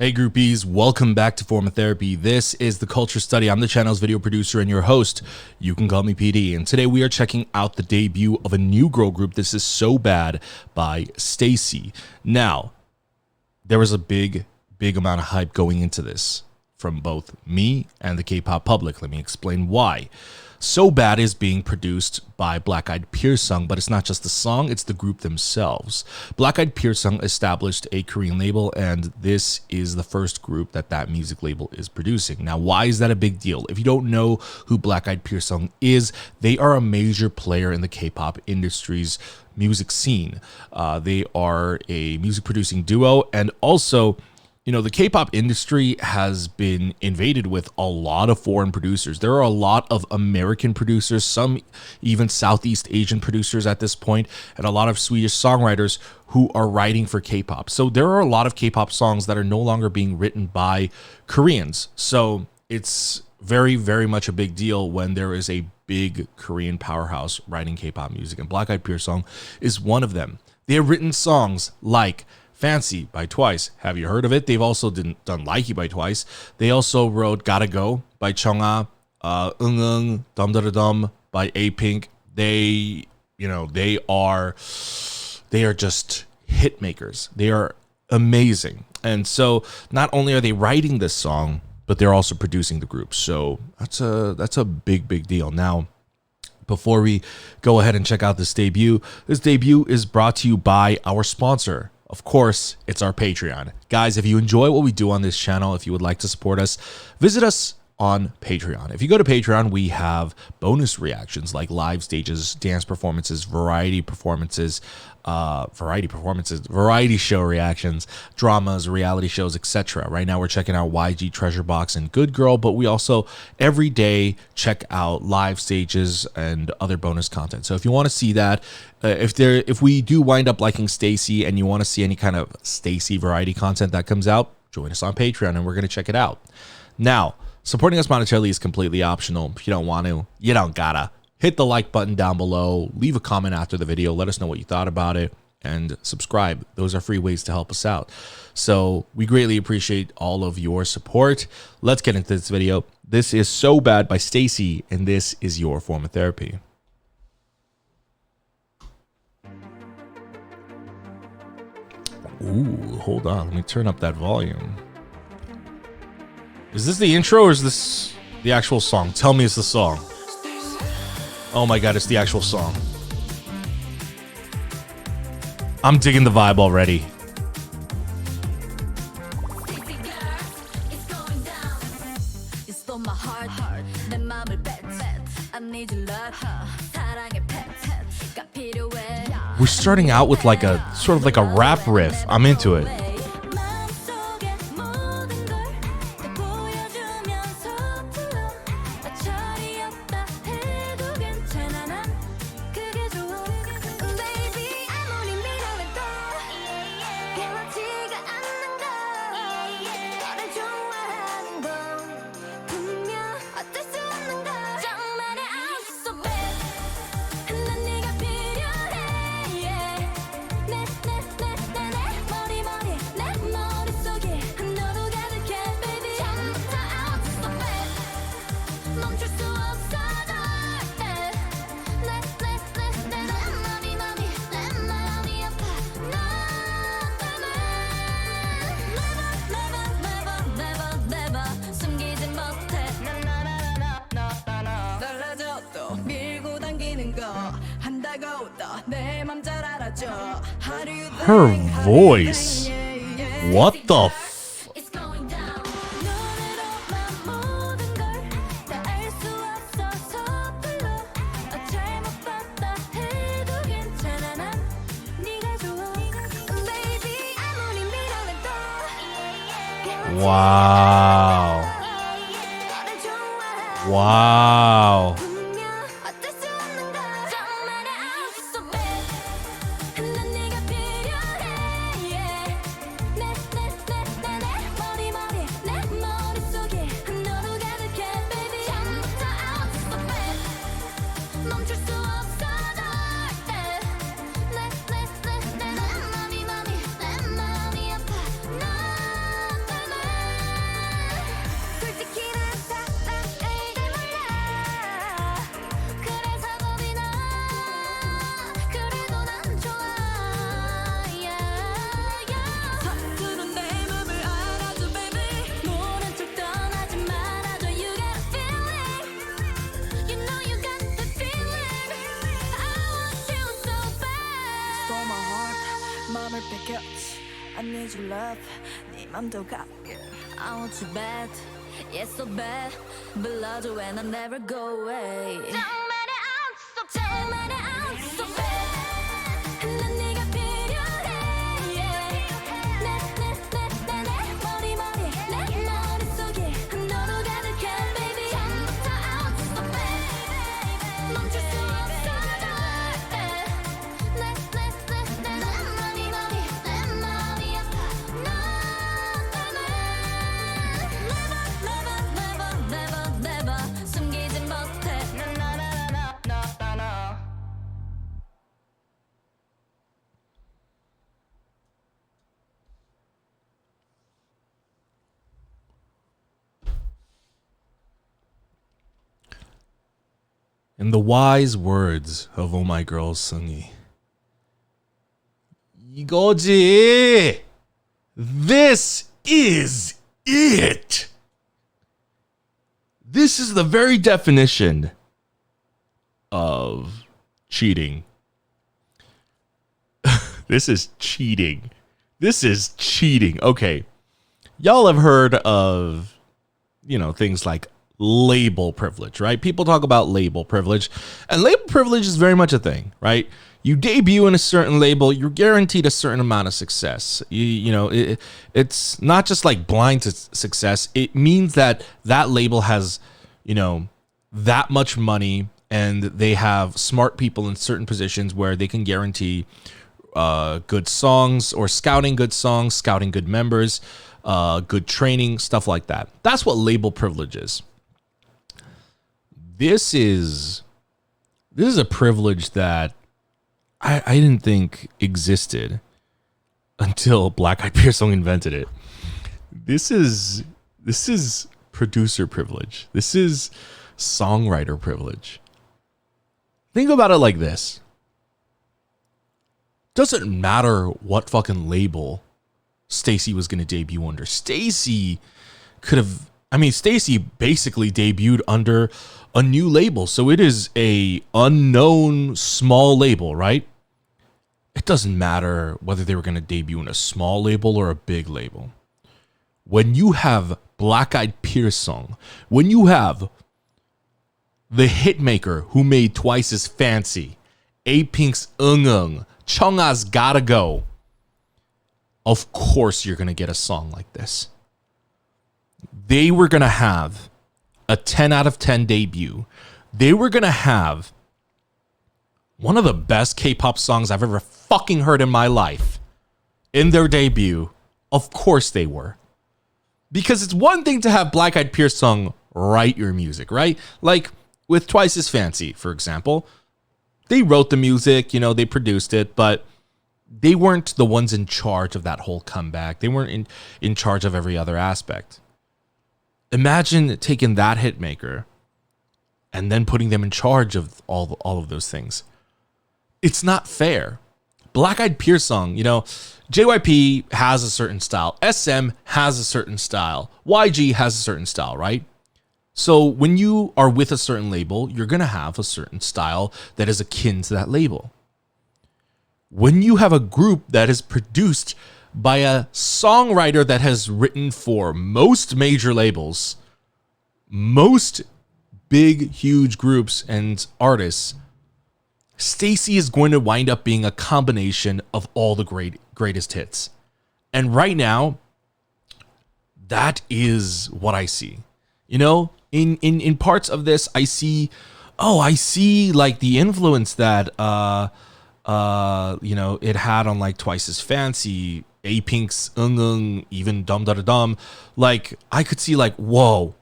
Hey groupies, welcome back to Form of Therapy. This is the Culture Study. I'm the channel's video producer and your host. You can call me PD. And today we are checking out the debut of a new girl group. This is So Bad by STAYC. Now, there was a big amount of hype going into this from both me and the K-pop public. Let me explain why. So Bad is being produced by Black Eyed Peas, but it's not just the song, it's the group themselves. Black Eyed Peas established a Korean label, and this is the first group that music label is producing. Now, why is that a big deal? If you don't know who Black Eyed Peas is, they are a major player in the K-pop industry's music scene. They are a music producing duo, and also, you know, the K-pop industry has been invaded with a lot of foreign producers. There are a lot of American producers, some even Southeast Asian producers at this point, and a lot of Swedish songwriters who are writing for K-pop. So there are a lot of K-pop songs that are no longer being written by Koreans. So it's very much a big deal when there is a big Korean powerhouse writing K-pop music, and Black Eyed Peas is one of them. They have written songs like Fancy by Twice. Have you heard of it? They've also done Likey by Twice. They also wrote Gotta Go by Chungha, Dum Da Dum by A-Pink. They are just hit makers. They are amazing. And so not only are they writing this song, but they're also producing the group. So that's a big deal. Now, before we go ahead and check out this debut is brought to you by our sponsor. Of course, it's our Patreon. Guys, if you enjoy what we do on this channel, if you would like to support us, visit us on Patreon. If you go to Patreon, we have bonus reactions like live stages, dance performances, variety show reactions, dramas, reality shows, etc. Right now we're checking out YG Treasure Box and Good Girl, but we also every day check out live stages and other bonus content. So if you want to see that, if we do wind up liking STAYC and you want to see any kind of STAYC variety content that comes out, join us on Patreon and we're going to check it out. Now, supporting us monetarily is completely optional. If you don't want to, you don't gotta. Hit the like button down below, leave a comment after the video, let us know what you thought about it, and subscribe. Those are free ways to help us out. So we greatly appreciate all of your support. Let's get into this video. This is So Bad by STAYC, and this is your form of therapy. Ooh, hold on. Let me turn up that volume. Is this the intro or is this the actual song? Tell me it's the song. Oh my god, it's the actual song. I'm digging the vibe already. We're starting out with like a sort of like a rap riff. I'm into it. Her voice. What the f... Wow. Wow. I need your love 네 맘도 갈게 I want you bad, yes so bad 불러줘 and I'll never go away 정말에 I'm so bad 정말에 I'm so bad 난 네가 필요해 내 머릿속에 너로 가득해 baby 처음부터 I'm so bad 멈출 수 없어 내 마음이 아파 너 never 숨기지 못해 In the wise words of Oh My Girl Sungi, 이거지. This is it. This is the very definition of cheating. This is cheating. This is cheating. Okay. Y'all have heard of, things like label privilege, right? People talk about label privilege, and label privilege is very much a thing, right? You debut in a certain label, you're guaranteed a certain amount of success. It's not just like blind success. It means that label has, that much money, and they have smart people in certain positions where they can guarantee good songs or scouting good songs, scouting good members, good training, stuff like that. That's what label privilege is. This is a privilege that I didn't think existed until Black Eyed Peas song invented it. This is producer privilege. This is songwriter privilege. Think about it like this. Doesn't matter what fucking label STAYC was going to debut under. STAYC basically debuted under a new label. So it is a unknown small label, right? It doesn't matter whether they were going to debut in a small label or a big label. When you have Black Eyed Peas song, when you have the hitmaker who made Twice as Fancy, A-Pink's Eung, Chungha's Gotta Go, of course you're going to get a song like this. They were going to have a 10 out of 10 debut. They were going to have one of the best K-pop songs I've ever fucking heard in my life in their debut. Of course they were. Because it's one thing to have Black Eyed Peas song write your music, right? Like with Twice as Fancy, for example. They wrote the music, they produced it, but they weren't the ones in charge of that whole comeback. They weren't in charge of every other aspect. Imagine taking that hitmaker and then putting them in charge of all of those things. It's not fair. Black Eyed Peas song, JYP has a certain style. SM has a certain style. YG has a certain style, right? So when you are with a certain label, you're going to have a certain style that is akin to that label. When you have a group that is produced by a songwriter that has written for most major labels, most big, huge groups and artists, STAYC is going to wind up being a combination of all the greatest hits. And right now, that is what I see. In parts of this, I see like the influence that it had on like Twice as Fancy, A-Pink's Eung, even Dum Da Da Dum. Like I could see like, whoa,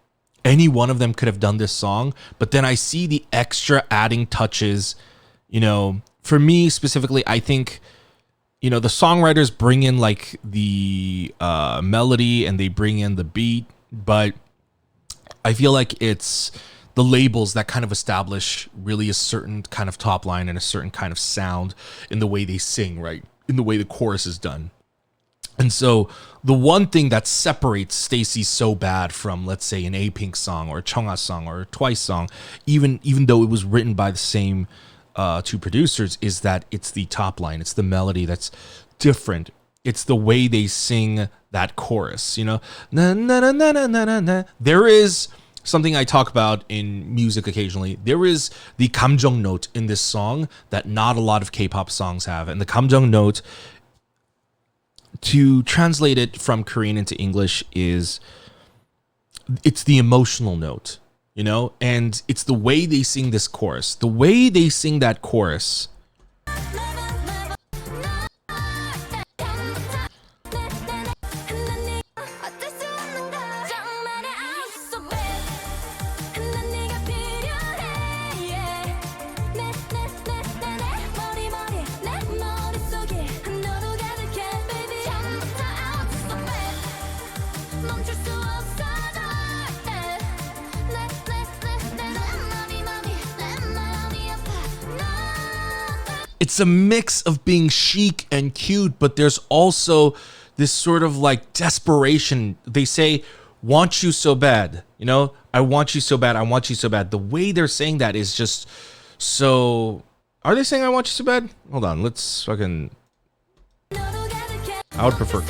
any one of them could have done this song. But then I see the extra adding touches. For me specifically, I think, the songwriters bring in like the melody and they bring in the beat, but I feel like it's the labels that kind of establish really a certain kind of top line and a certain kind of sound in the way they sing, right? In the way the chorus is done. And so the one thing that separates STAYC So Bad from, let's say, an A-Pink song or a Chungha song or a Twice song, even though it was written by the same two producers, is that it's the top line. It's the melody that's different. it's the way they sing that chorus, you know? Na, na, na, na, na, na, na. There is something I talk about in music occasionally. There is the 감정 note in this song that not a lot of K-pop songs have. And the 감정 note, to translate it from Korean into English, is it's the emotional note, you know? And it's the way they sing this chorus. The way they sing that chorus. It's a mix of being chic and cute, but there's also this sort of like desperation. They say, want you so bad, you know? I want you so bad. I want you so bad. The way they're saying that is just so... Are they saying I want you so bad? Hold on, let's fucking... I would prefer...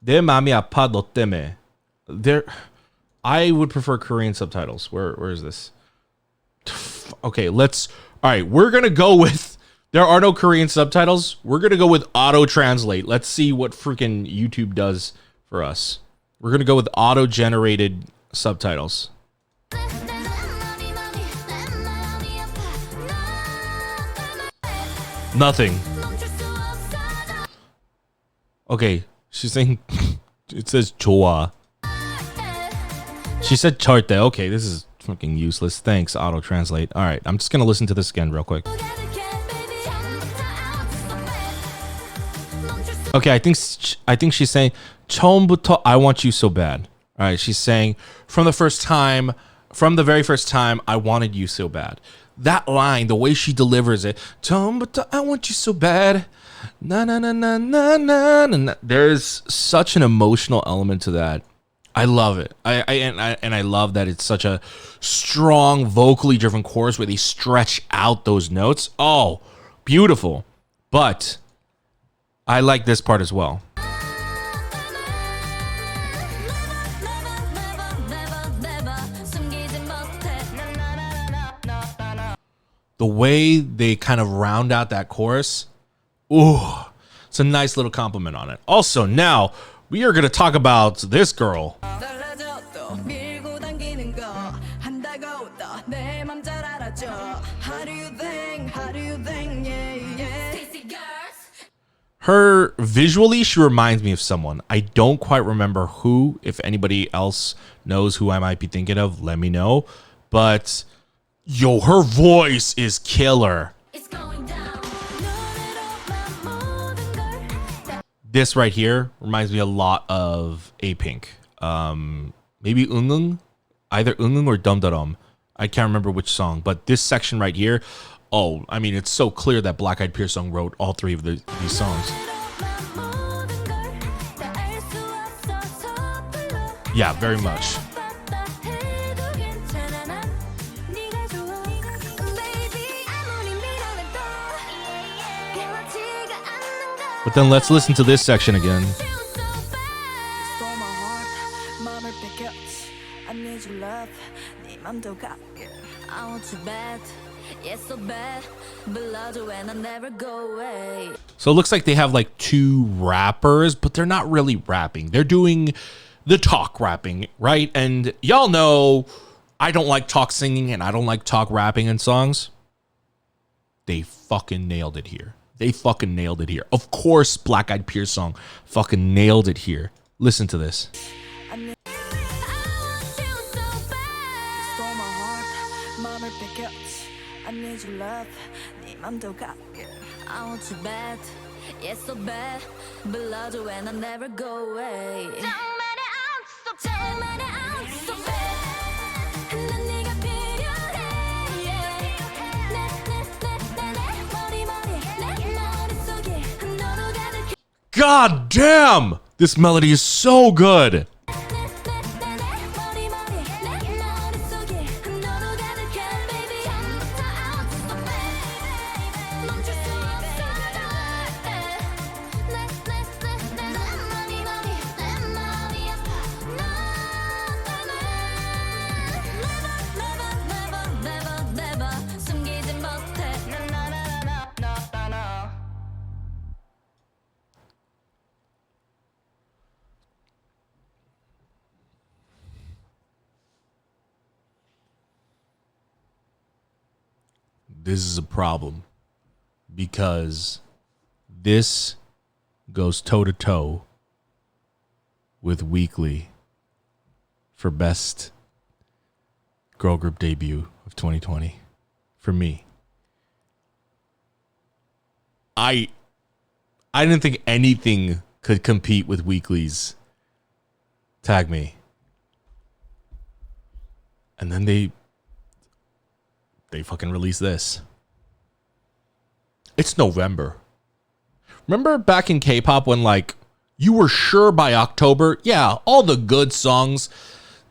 내 맘이 아파 너 때문에. I would prefer Korean subtitles. Where is this? Okay, all right, we're gonna go with, there are no Korean subtitles. We're gonna go with auto translate. Let's see what freaking YouTube does for us. We're gonna go with auto generated subtitles. Nothing. Okay. She's saying, it says 좋아. She said 절대. Okay, this is fucking useless. Thanks, auto translate. All right, I'm just gonna listen to this again real quick. Okay, I think she's saying 처음부터 I want you so bad. All right, she's saying from the very first time I wanted you so bad. That line, the way she delivers it, 처음부터 I want you so bad. Na na na na na na na. There's such an emotional element to that. I love it. I love that it's such a strong, vocally driven chorus where they stretch out those notes. Oh, beautiful. But I like this part as well. The way they kind of round out that chorus. Ooh, it's a nice little compliment on it. Also, now we are going to talk about this girl. Her visually, she reminds me of someone. I don't quite remember who. If anybody else knows who I might be thinking of, let me know. But yo, her voice is killer. This right here reminds me a lot of A-Pink. Maybe 응응? Either 응응 or dumdarum. I can't remember which song, but this section right here, oh, I mean, it's so clear that Black Eyed Peas song wrote all three of these songs. Yeah, very much. But then let's listen to this section again. So it looks like they have like two rappers, but they're not really rapping. They're doing the talk rapping, right? And y'all know I don't like talk singing and I don't like talk rapping in songs. They fucking nailed it here. They fucking nailed it here. Of course, Black Eyed Peas song fucking nailed it here. Listen to this. God damn! This melody is so good. this is a problem because this goes toe-to-toe with Weekly for best girl group debut of 2020 for me. I didn't think anything could compete with Weekly's Tag Me. And then they fucking released this. It's November. Remember back in K-pop when like you were sure by October, yeah, all the good songs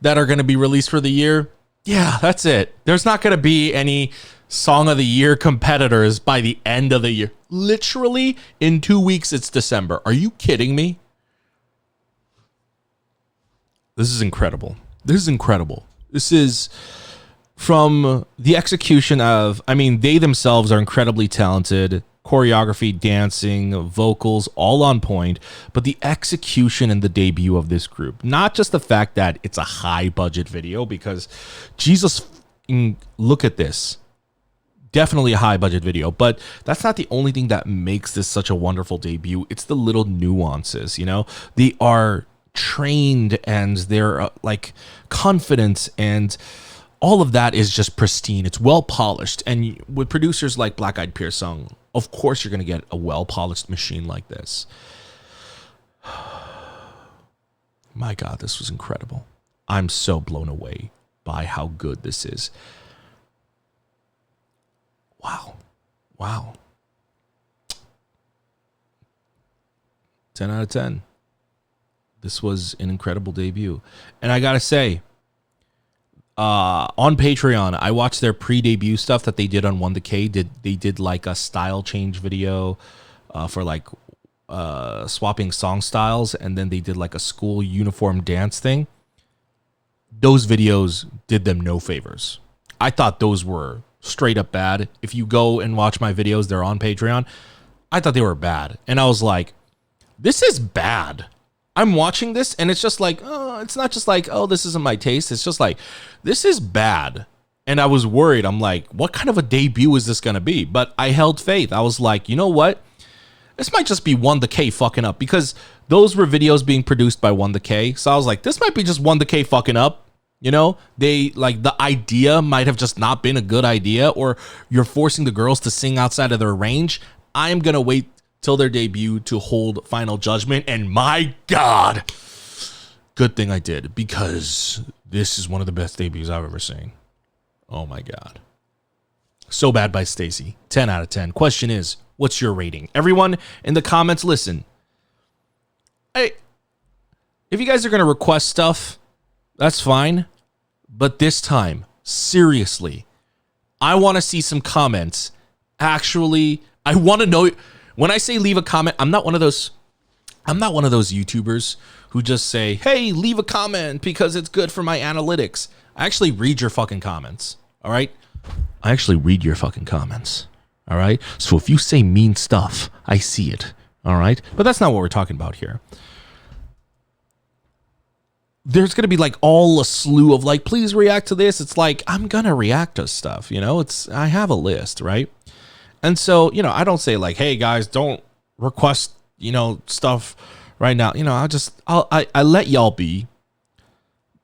that are going to be released for the year, yeah, that's it. There's not going to be any Song of the Year competitors by the end of the year. Literally, in 2 weeks, it's December. Are you kidding me? This is incredible. This is incredible. This is from the execution of, I mean, they themselves are incredibly talented. Choreography, dancing, vocals, all on point. But the execution and the debut of this group, not just the fact that it's a high budget video, because Jesus, look at this. Definitely a high budget video, but that's not the only thing that makes this such a wonderful debut. It's the little nuances, you know? They are trained and they're like confident, and all of that is just pristine. It's well polished. And with producers like Black Eyed Peas Song, of course you're going to get a well polished machine like this. My God, this was incredible. I'm so blown away by how good this is. Wow. Wow. 10 out of 10. This was an incredible debut. And I got to say, on Patreon, I watched their pre-debut stuff that they did on 1TheK. They did like a style change video for like swapping song styles, and then they did like a school uniform dance thing. Those videos did them no favors. I thought those were straight up bad. If you go and watch my videos, they're on Patreon. I thought they were bad. And I was like, this is bad. I'm watching this and it's just like, oh, it's not just like, oh, this isn't my taste. It's just like, this is bad. And I was worried. I'm like, what kind of a debut is this going to be? But I held faith. I was like, you know what? This might just be 1TheK fucking up, because those were videos being produced by 1TheK. So I was like, this might be just 1TheK fucking up. You know, they like the idea might have just not been a good idea, or you're forcing the girls to sing outside of their range. I'm going to wait till their debut to hold final judgment. And my God, good thing I did, because this is one of the best debuts I've ever seen. Oh my God. So Bad by STAYC. 10 out of 10. Question is, what's your rating? Everyone in the comments, listen. If you guys are going to request stuff, that's fine. But this time, seriously, I want to see some comments. Actually, I want to know. When I say leave a comment, I'm not one of those YouTubers who just say, hey, leave a comment because it's good for my analytics. I actually read your fucking comments. All right. I actually read your fucking comments. All right. So if you say mean stuff, I see it. All right. But that's not what we're talking about here. There's going to be like all a slew of like, please react to this. It's like, I'm going to react to stuff, you know, I have a list, right? And so, you know, I don't say like, hey guys, don't request, you know, stuff right now. You know, I let y'all be,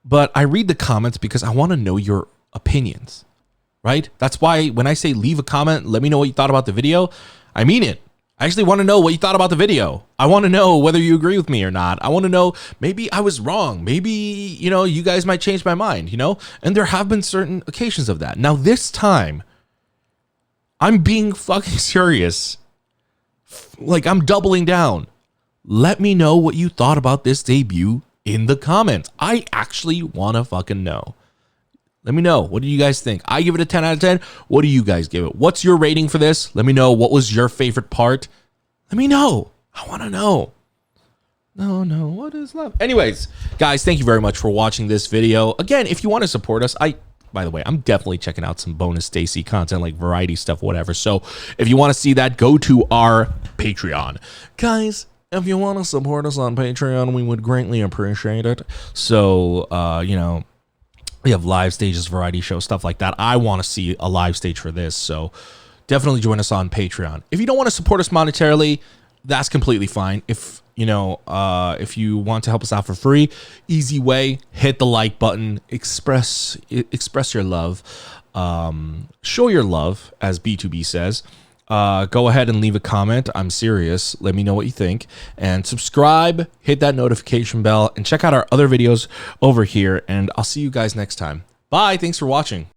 but I read the comments because I want to know your opinions, right? That's why when I say leave a comment, let me know what you thought about the video. I mean it. I actually want to know what you thought about the video. I want to know whether you agree with me or not. I want to know, maybe I was wrong. Maybe, you know, you guys might change my mind, you know? And there have been certain occasions of that. Now, this time, I'm being fucking serious. Like, I'm doubling down. Let me know what you thought about this debut in the comments. I actually want to fucking know. Let me know. What do you guys think? I give it a 10 out of 10. What do you guys give it? What's your rating for this? Let me know. What was your favorite part? Let me know. I want to know. No. What is love? Anyways, guys, thank you very much for watching this video. Again, if you want to support us, by the way, I'm definitely checking out some bonus STAYC content, like variety stuff, whatever. So if you want to see that, go to our Patreon. Guys, if you want to support us on Patreon, we would greatly appreciate it. So, you know, we have live stages, variety shows, stuff like that. I want to see a live stage for this. So definitely join us on Patreon. If you don't want to support us monetarily, that's completely fine. If you know, if you want to help us out for free, easy way, hit the like button, express your love, show your love, as B2B says. Go ahead and leave a comment. I'm serious. Let me know what you think, and subscribe, hit that notification bell, and check out our other videos over here. And I'll see you guys next time. Bye. Thanks for watching.